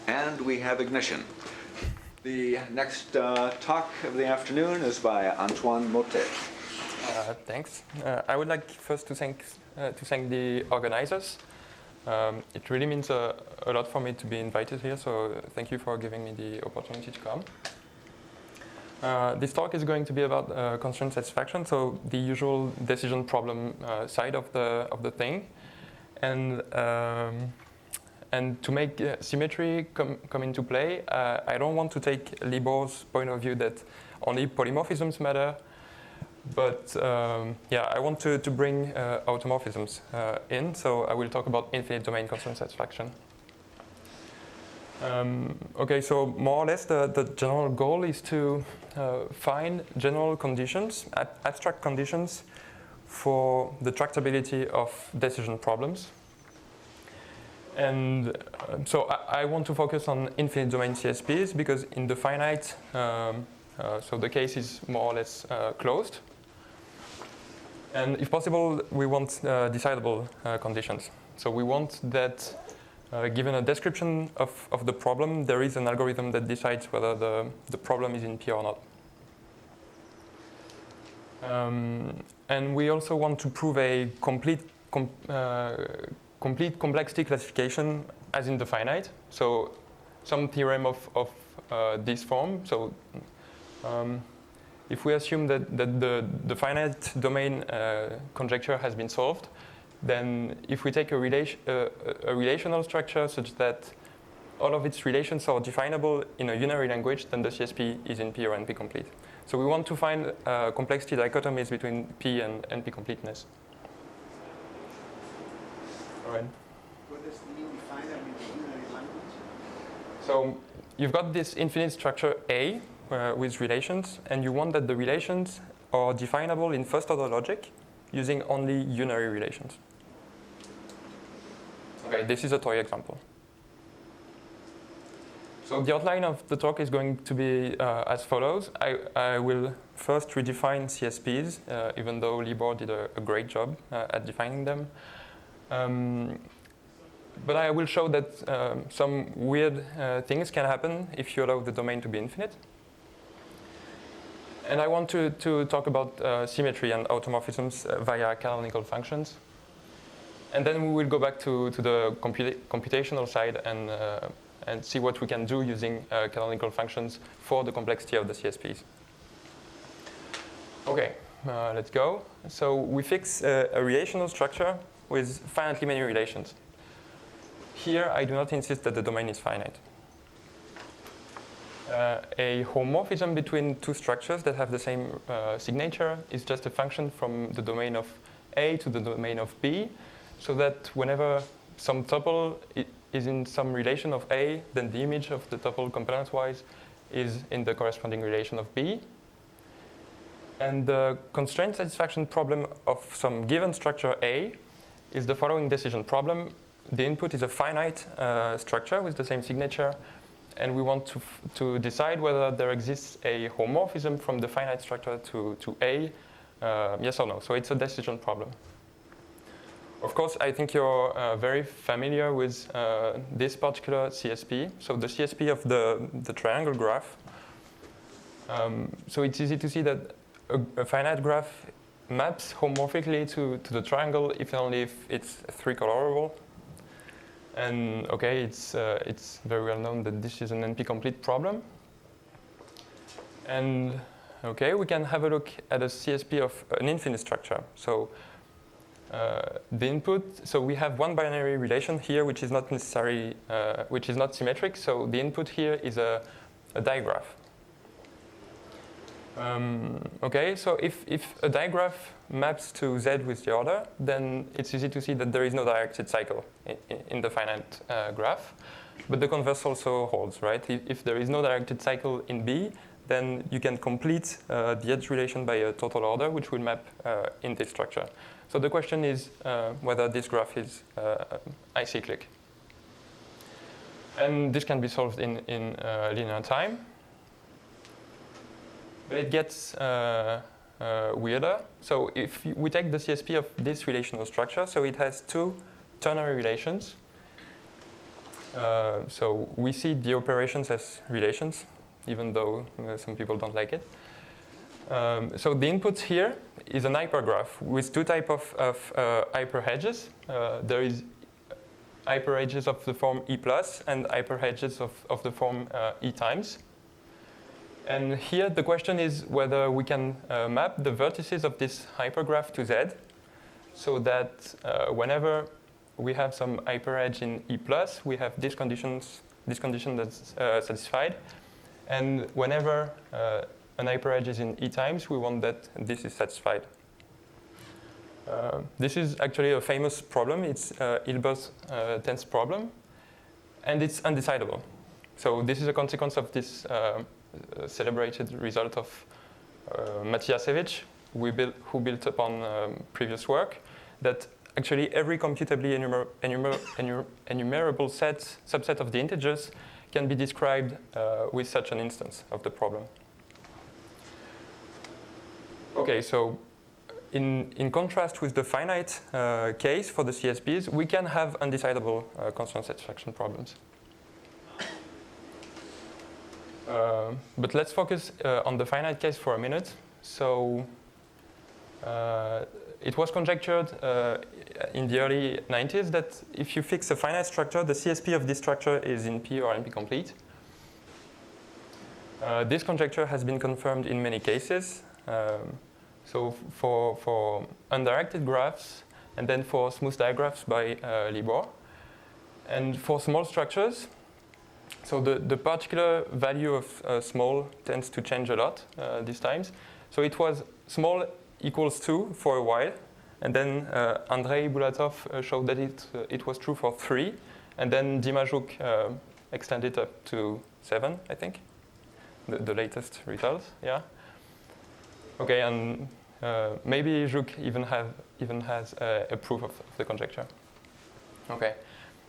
And we have ignition. The next talk of the afternoon is by Antoine Mottet. Thanks. I would like first to thank the organizers. It really means a lot for me to be invited here, so thank you for giving me the opportunity to come. This talk is going to be about constraint satisfaction, so the usual decision problem side of the thing, and to make symmetry come into play, I don't want to take Libor's point of view that only polymorphisms matter, but I want to bring automorphisms in, so I will talk about infinite domain constraint satisfaction. Okay, so more or less the general goal is to find general conditions, abstract conditions for the tractability of decision problems. And so I want to focus on infinite domain CSPs because in the finite, so the case is more or less closed. And if possible, we want decidable conditions. So we want that given a description of the problem, there is an algorithm that decides whether the problem is in P or not. And we also want to prove a complete complexity classification as in the finite. So some theorem of this form. So if we assume that the finite domain conjecture has been solved, then if we take a relational structure such that all of its relations are definable in a unary language, then the CSP is in P or NP complete. So we want to find complexity dichotomies between P and NP completeness. All right. What does it mean definable in the unary language? So you've got this infinite structure A with relations, and you want that the relations are definable in first-order logic using only unary relations. Okay, this is a toy example. So the outline of the talk is going to be as follows. I will first redefine CSPs, even though Libor did a great job at defining them. But I will show that some weird things can happen if you allow the domain to be infinite. And I want to talk about symmetry and automorphisms via canonical functions. And then we will go back to the computational side and see what we can do using canonical functions for the complexity of the CSPs. Okay, let's go. So we fix a relational structure with finitely many relations. Here, I do not insist that the domain is finite. A homomorphism between two structures that have the same signature is just a function from the domain of A to the domain of B, so that whenever some tuple is in some relation of A, then the image of the tuple component-wise is in the corresponding relation of B. And the constraint satisfaction problem of some given structure A is the following decision problem. The input is a finite structure with the same signature, and we want to decide whether there exists a homomorphism from the finite structure to A, yes or no. So it's a decision problem. Of course, I think you're very familiar with this particular CSP. So the CSP of the triangle graph. So it's easy to see that a finite graph maps homomorphically to the triangle if and only if it's three-colorable. And okay, it's very well known that this is an NP-complete problem. And okay, we can have a look at a CSP of an infinite structure. So the input, so we have one binary relation here, which is not necessarily, which is not symmetric. So the input here is a digraph. Okay, so if a digraph maps to Z with the order, then it's easy to see that there is no directed cycle in the finite graph. But the converse also holds, right? If there is no directed cycle in B, then you can complete the edge relation by a total order, which will map in this structure. So the question is whether this graph is acyclic. And this can be solved in linear time. But it gets weirder. So if we take the CSP of this relational structure, so it has two ternary relations. So we see the operations as relations, even though some people don't like it. So the input here is an hypergraph with two types of hyperedges. There is hyperedges of the form E plus and hyperedges of the form E times. And here the question is whether we can map the vertices of this hypergraph to Z, so that whenever we have some hyperedge in E plus, we have this condition that's satisfied. And whenever an hyperedge is in E times, we want that this is satisfied. This is actually a famous problem. It's Hilbert's tensor problem, and it's undecidable. So this is a consequence of this celebrated result of Matiasevich, who built upon previous work, that actually every computably enumerable subset of the integers can be described with such an instance of the problem. Okay, so in contrast with the finite case for the CSPs, we can have undecidable constant satisfaction problems. But let's focus on the finite case for a minute. So it was conjectured in the early 90s that if you fix a finite structure, the CSP of this structure is in P or NP complete. This conjecture has been confirmed in many cases. So for undirected graphs, and then for smooth digraphs by Libor. And for small structures, so the particular value of small tends to change a lot these times. So it was small equals 2 for a while, and then Andrei Bulatov showed that it was true for 3, and then Dima Zhuk extended up to 7, I think, the latest results, yeah. Okay, and maybe Zhuk even has a proof of the conjecture. Okay,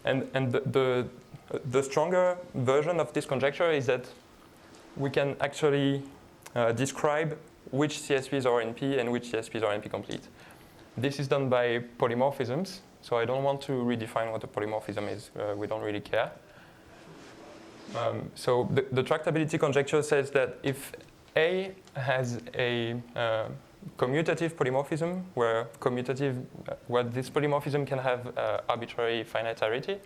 and the stronger version of this conjecture is that we can actually describe which CSPs are NP and which CSPs are NP complete. This is done by polymorphisms, so I don't want to redefine what a polymorphism is. We don't really care. So the tractability conjecture says that if A has a commutative polymorphism, where this polymorphism can have arbitrary finitarity,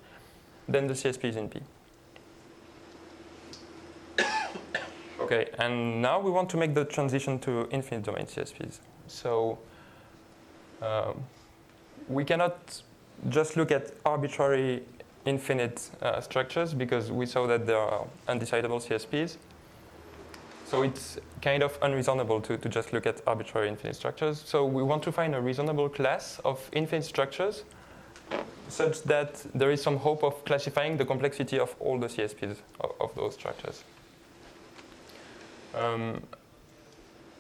then the CSP is in P. Okay, and now we want to make the transition to infinite domain CSPs. So we cannot just look at arbitrary infinite structures, because we saw that there are undecidable CSPs. So it's kind of unreasonable to just look at arbitrary infinite structures. So we want to find a reasonable class of infinite structures such that there is some hope of classifying the complexity of all the CSPs of those structures.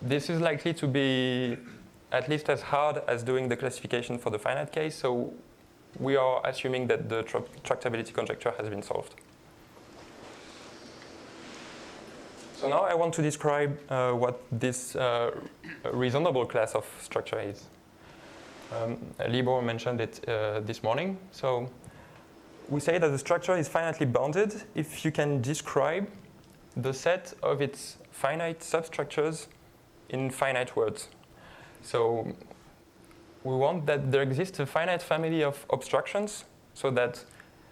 This is likely to be at least as hard as doing the classification for the finite case, so we are assuming that the tractability conjecture has been solved. So now I want to describe what this reasonable class of structure is. Libor mentioned it this morning. So we say that the structure is finitely bounded if you can describe the set of its finite substructures in finite words. So we want that there exists a finite family of obstructions, so that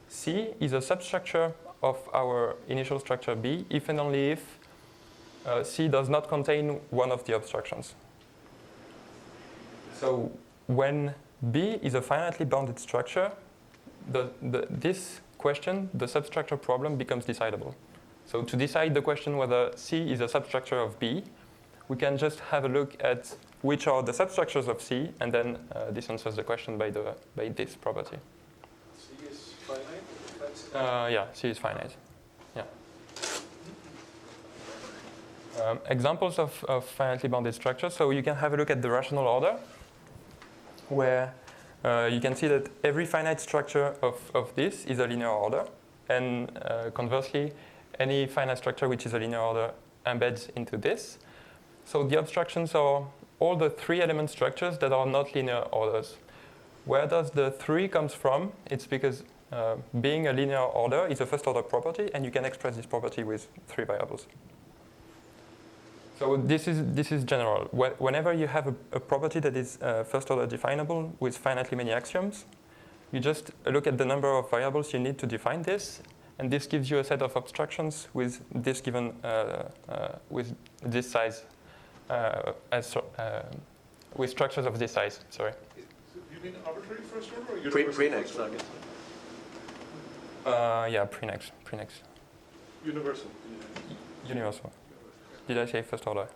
C is a substructure of our initial structure B if and only if C does not contain one of the obstructions. So when B is a finitely bounded structure, this question, the substructure problem, becomes decidable. So to decide the question whether C is a substructure of B, we can just have a look at which are the substructures of C, and then this answers the question by this property. C is finite? Yeah, C is finite. Yeah. Examples of finitely bounded structures. So you can have a look at the rational order, where you can see that every finite structure of this is a linear order, and conversely, any finite structure which is a linear order embeds into this. So the obstructions are all the 3-element structures that are not linear orders. Where does the 3 comes from? It's because being a linear order is a first order property, and you can express this property with 3 variables. So this is general. Whenever you have a property that is first order definable with finitely many axioms, you just look at the number of variables you need to define this, and this gives you a set of abstractions with this given with this size with structures of this size. Sorry. So you mean arbitrary first order or universal Pre-next, first I order? guess. Yeah, pre-next. Universal. Universal. Did I say first order?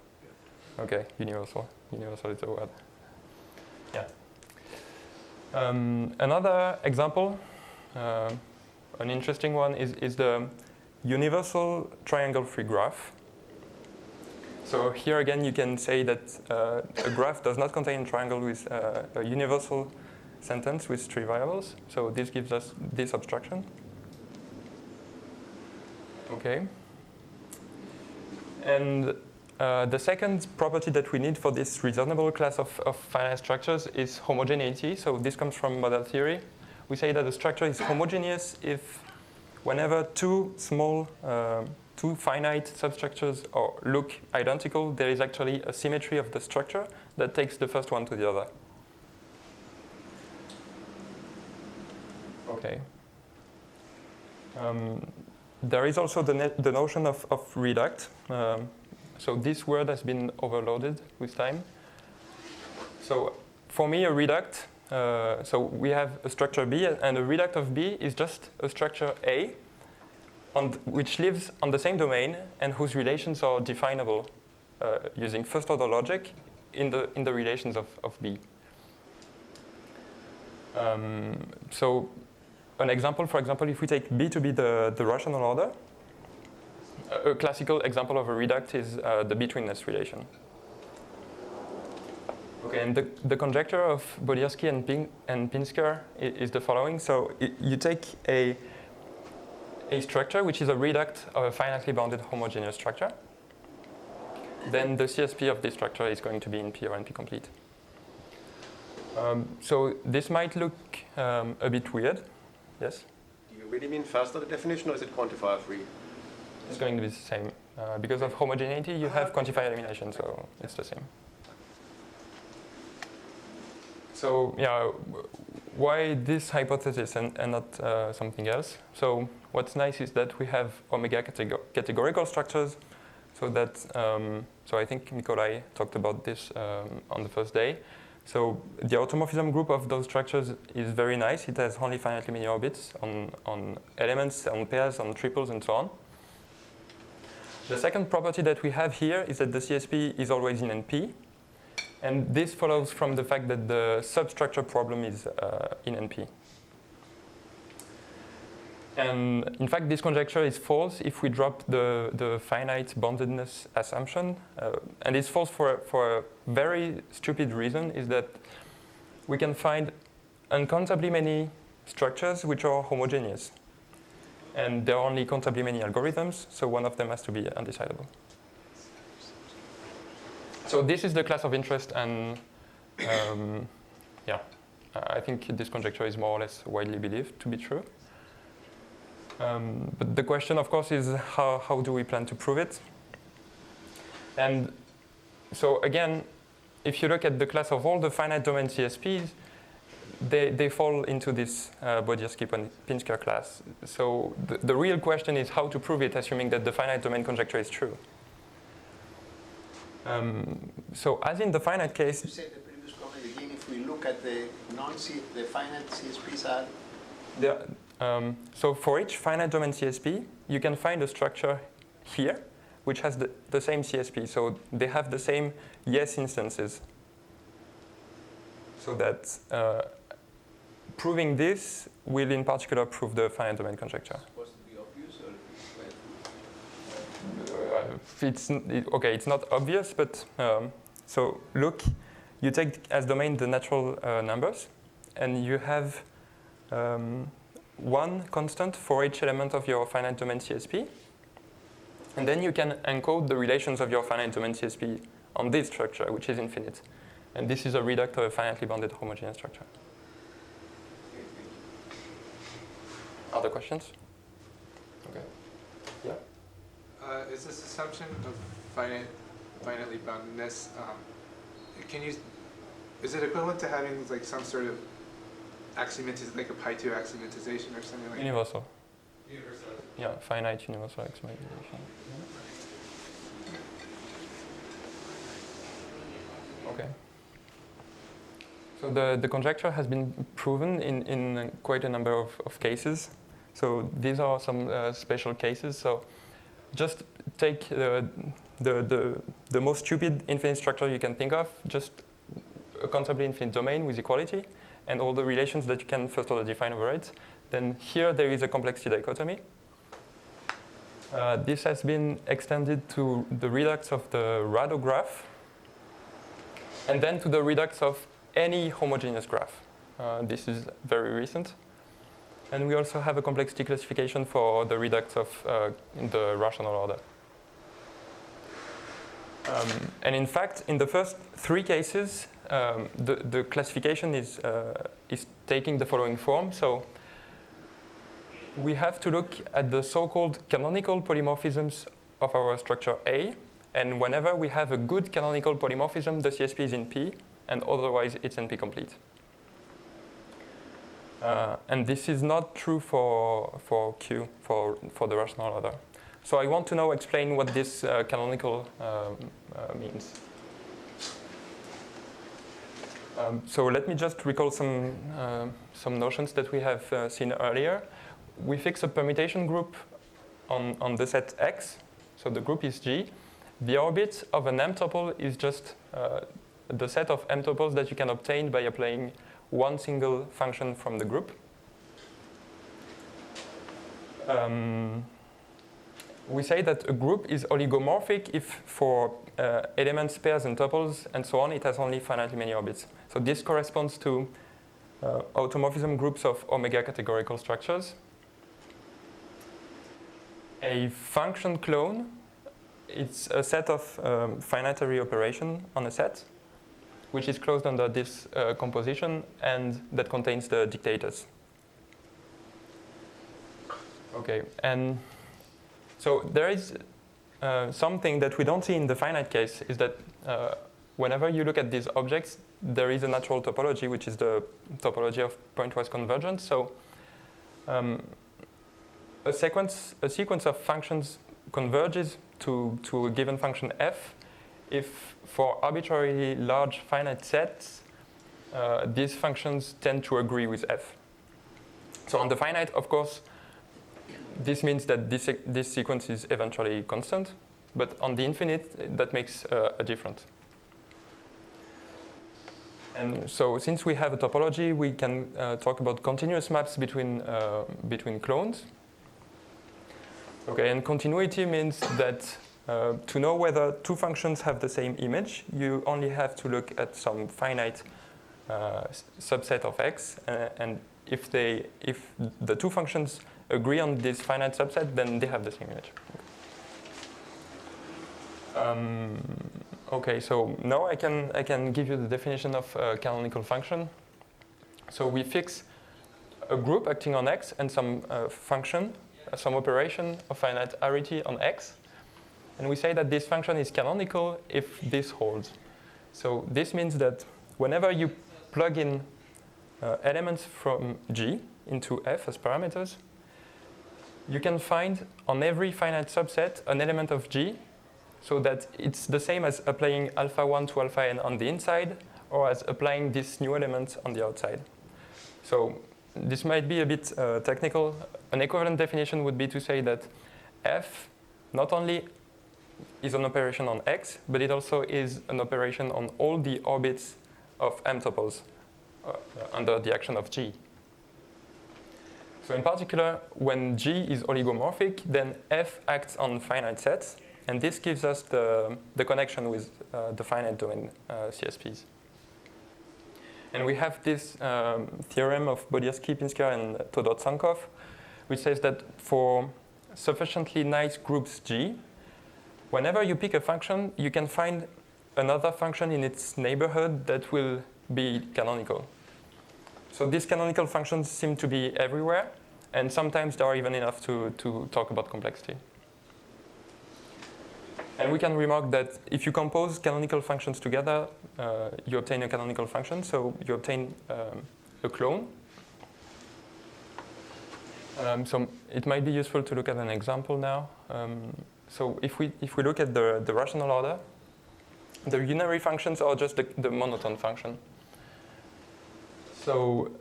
Okay, universal. Universal is the word. Yeah. Another example, an interesting one, is the universal triangle-free graph. So here again, you can say that a graph does not contain a triangle with a universal sentence with 3 variables. So this gives us this abstraction. Okay. And the second property that we need for this reasonable class of finite structures is homogeneity. So this comes from model theory. We say that a structure is homogeneous if whenever two finite substructures look identical, there is actually a symmetry of the structure that takes the first one to the other. Okay. There is also the notion of reduct. So this word has been overloaded with time. So for me, a reduct, so we have a structure B, and a reduct of B is just a structure A, which lives on the same domain and whose relations are definable using first order logic in the relations of B. So an example, for example, if we take B to be the rational order, a classical example of a reduct is the betweenness relation. Okay, and the conjecture of Bodirsky and Pinsker is the following. So you take a structure which is a reduct of a finitely bounded homogeneous structure. Then the CSP of this structure is going to be NP or NP complete. So this might look a bit weird. Yes? Do you really mean first order definition, or is it quantifier free? It's going to be the same. Because of homogeneity, you have quantifier elimination, so it's the same. So yeah, why this hypothesis and not something else? So what's nice is that we have omega categorical structures, so that so I think Nikolai talked about this on the first day. So the automorphism group of those structures is very nice. It has only finitely many orbits on elements, on pairs, on triples, and so on. The second property that we have here is that the CSP is always in NP. And this follows from the fact that the substructure problem is in NP. And in fact, this conjecture is false if we drop the finite boundedness assumption. And it's false for a very stupid reason, is that we can find uncountably many structures which are homogeneous. And there are only countably many algorithms, so one of them has to be undecidable. So this is the class of interest, and yeah, I think this conjecture is more or less widely believed to be true. But the question, of course, is how do we plan to prove it? And so again, if you look at the class of all the finite domain CSPs, they fall into this Bodirsky-Pinsker class. So the real question is how to prove it, assuming that the finite domain conjecture is true. So as in the finite case, You said the previous comment again, if we look at the the finite CSPs are? So for each finite domain CSP, you can find a structure here which has the same CSP. So they have the same yes instances. So that proving this will in particular prove the finite domain conjecture. Supposed to be obvious, or It's not obvious, but so look, you take as domain the natural numbers, and you have one constant for each element of your finite domain CSP, and then you can encode the relations of your finite domain CSP on this structure, which is infinite. And this is a reduct of a finitely bounded homogeneous structure. Other questions? Okay. Yeah. Is this assumption of finitely boundedness, is it equivalent to having like some sort of axiomatization, like a pi2 axiomatization or something like Universal. that? Universal. Yeah, finite universal axiomatization. Okay. So the conjecture has been proven in quite a number of cases. So these are some special cases. So just take the most stupid infinite structure you can think of, just a conceptually infinite domain with equality, and all the relations that you can first order define over it. Then here there is a complexity dichotomy. This has been extended to the reducts of the Rado graph, and then to the reducts of any homogeneous graph. This is very recent. And we also have a complexity classification for the reducts of in the rational order. And in fact, in the first three cases, the classification is taking the following form. So we have to look at the so-called canonical polymorphisms of our structure A. And whenever we have a good canonical polymorphism, the CSP is in P, and otherwise it's NP complete. And this is not true for Q, for the rational order. So I want to now explain what this canonical means. So let me just recall some notions that we have seen earlier. We fix a permutation group on the set X. So the group is G. The orbit of an M tuple is just the set of M tuples that you can obtain by applying one single function from the group. We say that a group is oligomorphic if for elements, pairs, and tuples, and so on, it has only finitely many orbits. So this corresponds to automorphism groups of omega categorical structures. A function clone, it's a set of finitary operation on a set, which is closed under this composition and that contains the dictators. Okay, and so there is something that we don't see in the finite case is that whenever you look at these objects, there is a natural topology, which is the topology of pointwise convergence. So a sequence of functions converges to a given function f if for arbitrarily large finite sets, these functions tend to agree with f. So on the finite, of course, this means that this sequence is eventually constant, but on the infinite, that makes a difference. And so since we have a topology, we can talk about continuous maps between clones. Okay, and continuity means that to know whether two functions have the same image, you only have to look at some finite subset of X, and if the two functions agree on this finite subset, then they have the same image. Okay, so now I can give you the definition of a canonical function. So we fix a group acting on X and some function, some operation of finite arity on X, and we say that this function is canonical if this holds. So this means that whenever you plug in elements from G into F as parameters, you can find on every finite subset an element of G, so that it's the same as applying alpha 1 to alpha n on the inside, or as applying this new element on the outside. So this might be a bit technical. An equivalent definition would be to say that F not only is an operation on X, but it also is an operation on all the orbits of M tuples under the action of G. So in particular, when G is oligomorphic, then F acts on finite sets, and this gives us the connection with the finite domain CSPs. And we have this theorem of Bodirsky-Pinsker and Todor-Tsankov, which says that for sufficiently nice groups G, whenever you pick a function, you can find another function in its neighborhood that will be canonical. So these canonical functions seem to be everywhere, And sometimes they are even enough to talk about complexity. And we can remark that if you compose canonical functions together, you obtain a canonical function, so you obtain a clone. So it might be useful to look at an example now. So if we look at the rational order, the unary functions are just the monotone function. So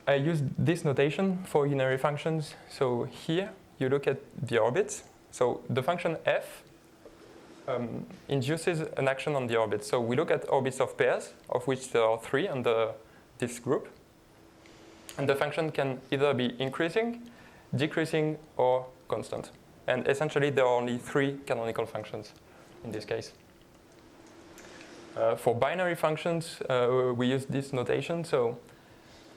I use this notation for unary functions. So here you look at the orbits. So the function f induces an action on the orbit. So we look at orbits of pairs, of which there are 3 under this group. And the function can either be increasing, decreasing, or constant. And essentially, there are only 3 canonical functions in this case. For binary functions, we use this notation. So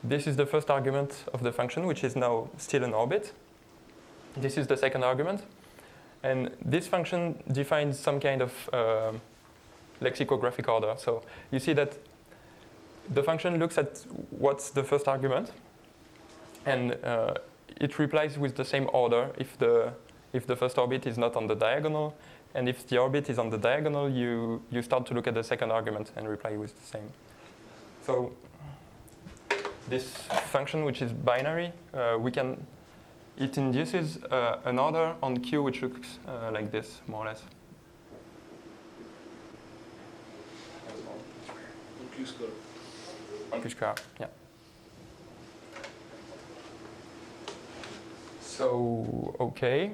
this is the first argument of the function, which is now still an orbit. This is the second argument. And this function defines some kind of lexicographic order. So you see that the function looks at what's the first argument, and it replies with the same order if the first orbit is not on the diagonal, and if the orbit is on the diagonal, you start to look at the second argument and reply with the same. So this function, which is binary, it induces an order on Q which looks like this, more or less. Q square. Q square, yeah. So, okay.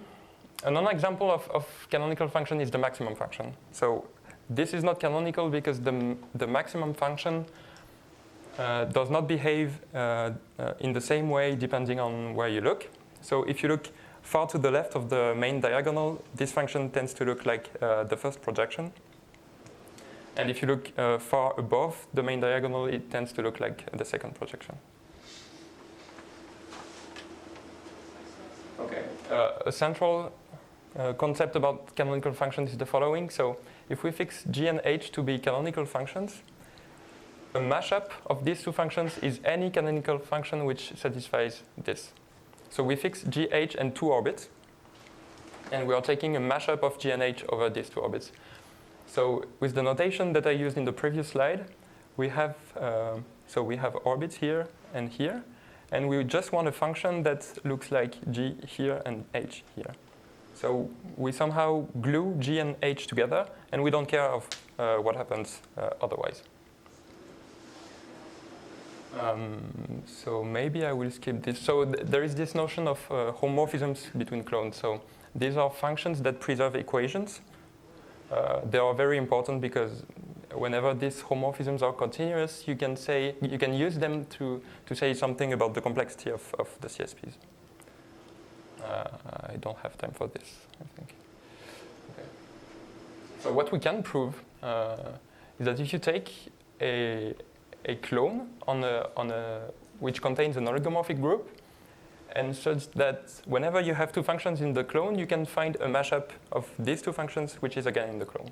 Another example of canonical function is the maximum function. So this is not canonical because the maximum function does not behave in the same way depending on where you look. So if you look far to the left of the main diagonal, this function tends to look like the first projection. And if you look far above the main diagonal, it tends to look like the second projection. Okay. A central concept about canonical functions is the following. So if we fix G and H to be canonical functions, a mashup of these 2 functions is any canonical function which satisfies this. So we fix G, H, and 2 orbits, and we are taking a mashup of G and H over these 2 orbits. So with the notation that I used in the previous slide, we have orbits here, and we just want a function that looks like G here and H here. So we somehow glue G and H together, and we don't care of what happens otherwise. So maybe I will skip this. So there is this notion of homomorphisms between clones. So these are functions that preserve equations. They are very important because whenever these homomorphisms are continuous, you can use them to say something about the complexity of the CSPs. I don't have time for this, I think. Okay. So what we can prove is that if you take a clone which contains an oligomorphic group, and such that whenever you have 2 functions in the clone, you can find a mashup of these 2 functions, which is again in the clone.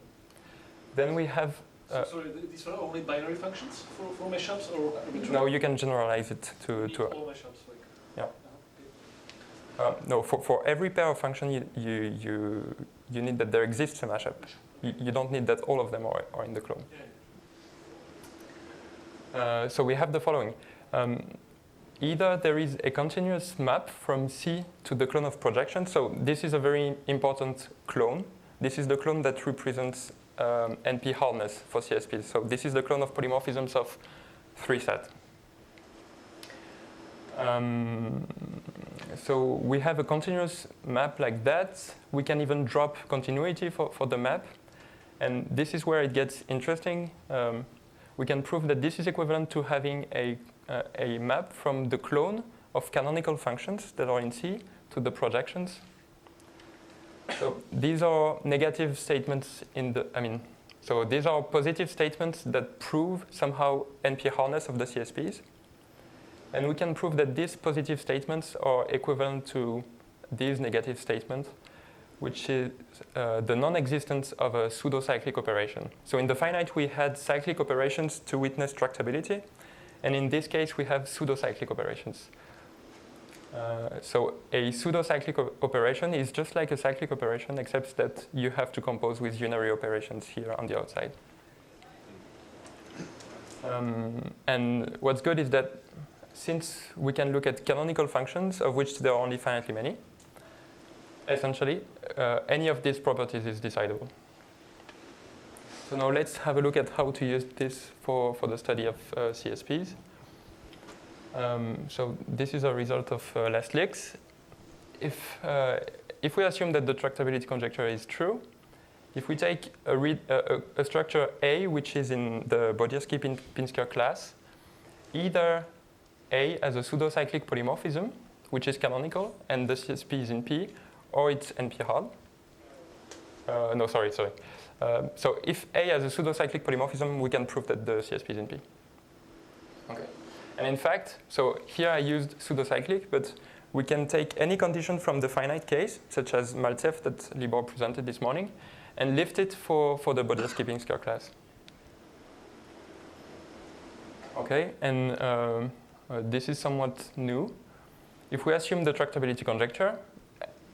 Then we have... sorry, these are only binary functions for mashups, or arbitrary? No, you can generalize it to all mashups, like... Yeah. No, for every pair of function, you need that there exists a mashup. You don't need that all of them are in the clone. Yeah. So we have the following. Either there is a continuous map from C to the clone of projection. So this is a very important clone. This is the clone that represents NP hardness for CSPs. So this is the clone of polymorphisms of 3 set. So we have a continuous map like that. We can even drop continuity for the map. And this is where it gets interesting. We can prove that this is equivalent to having a map from the clone of canonical functions that are in C to the projections. So these are negative statements so these are positive statements that prove somehow NP hardness of the CSPs. And we can prove that these positive statements are equivalent to these negative statements, which is the non-existence of a pseudo-cyclic operation. So in the finite, we had cyclic operations to witness tractability. And in this case, we have pseudo-cyclic operations. So a pseudo-cyclic operation is just like a cyclic operation, except that you have to compose with unary operations here on the outside. And what's good is that since we can look at canonical functions, of which there are only finitely many, essentially, any of these properties is decidable. So now let's have a look at how to use this for the study of CSPs. So this is a result of last leaks. If we assume that the tractability conjecture is true, if we take a structure A, which is in the Bodirsky-Pinsker class, either A has a pseudo-cyclic polymorphism, which is canonical, and the CSP is in P, or it's NP hard. No, sorry. So if A has a pseudo-cyclic polymorphism, we can prove that the CSP is in P. Okay. And in fact, so here I used pseudo-cyclic, but we can take any condition from the finite case, such as Maltsev that Libor presented this morning, and lift it for the Bodirsky-Pinsker class. Okay, and this is somewhat new. If we assume the tractability conjecture,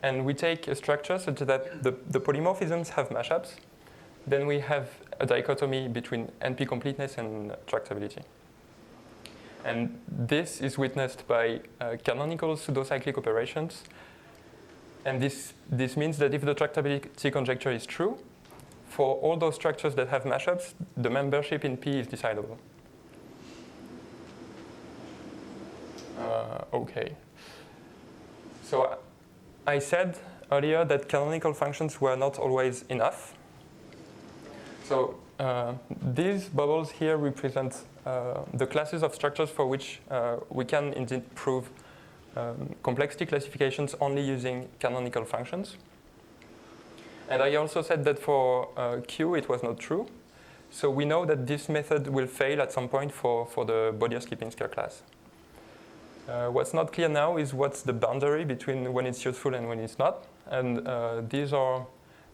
and we take a structure such that the polymorphisms have mashups, then we have a dichotomy between NP completeness and tractability. And this is witnessed by canonical pseudo-cyclic operations. And this means that if the tractability conjecture is true, for all those structures that have mashups, the membership in P is decidable. Okay. So I said earlier that canonical functions were not always enough. So these bubbles here represent the classes of structures for which we can indeed prove complexity classifications only using canonical functions. And I also said that for Q it was not true. So we know that this method will fail at some point for the Bodirsky-Pinsker class. What's not clear now is what's the boundary between when it's useful and when it's not. And these are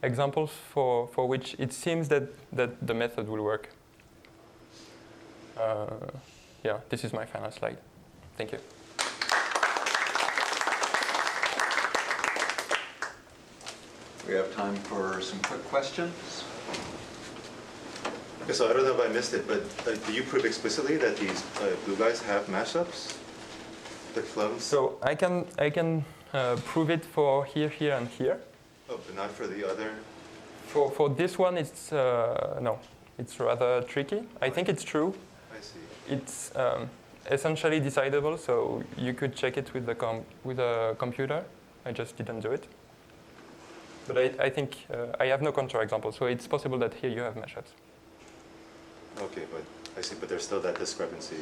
examples for which it seems that the method will work. Yeah, this is my final slide. Thank you. We have time for some quick questions. Okay, so I don't know if I missed it, but do you prove explicitly that these blue guys have mashups? The flows? So I can prove it for here, here, and here. Oh, but not for the other? For this one, it's no, it's rather tricky. I think it's true. I see. It's essentially decidable, so you could check it with a computer. I just didn't do it. But I think I have no counterexample, so it's possible that here you have mashups. Okay, but I see, but there's still that discrepancy.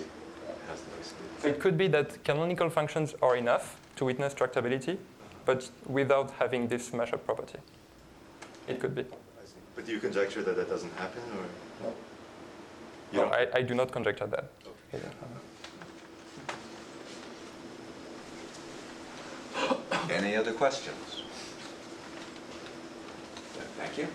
Has to be seen. So it could be that canonical functions are enough to witness tractability, but without having this mashup property. It could be. I see. But do you conjecture that that doesn't happen, or? No, I do not conjecture that. Okay. Any other questions? Thank you.